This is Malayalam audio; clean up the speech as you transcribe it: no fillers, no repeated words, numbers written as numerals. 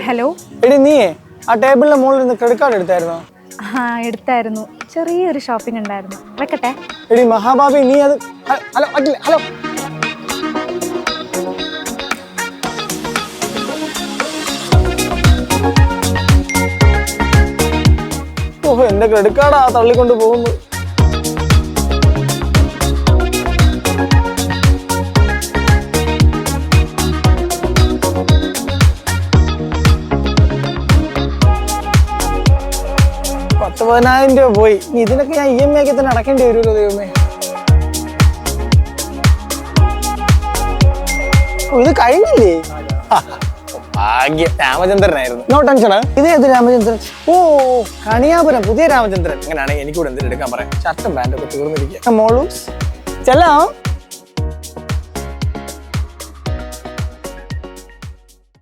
ഹലോ. എടി നീയേ ആ ടേബിളിന്റെ മുകളിൽ നിന്ന് ക്രെഡിറ്റ് കാർഡ് എടുത്തായിരുന്നോ? ആ എടുത്തായിരുന്നു, ചെറിയൊരു ഷോപ്പിംഗ് ഉണ്ടായിരുന്നു. വെക്കട്ടെ? എടി മഹാഭാവി നീ അത് ഹലോ പറ്റില്ല. ഹലോ ഓഹോ എന്റെ ക്രെഡിറ്റ് കാർഡാ തള്ളിക്കൊണ്ട് പോകുന്നു. $10,000 പോയി. ഇതിനൊക്കെ ഞാൻ EMI ഒക്കെ തന്നെ അടക്കേണ്ടി വരുമല്ലോ ദൈവമേ. ഇത് കഴിഞ്ഞില്ലേ? ഭാഗ്യം, രാമചന്ദ്രനായിരുന്നു. നോ ടെൻഷന്. ഇത് ഏത് രാമചന്ദ്രൻ? ഓ കണിയാപുരം പുതിയ രാമചന്ദ്രൻ. അങ്ങനെയാണെങ്കിൽ എനിക്കൂടെ എന്തെങ്കിലും എടുക്കാൻ പറയാം. ഷർട്ടും പാൻറ്റും ഒക്കെ തീർന്നിരിക്കുക. മോളൂസ് ചെല്ലാം.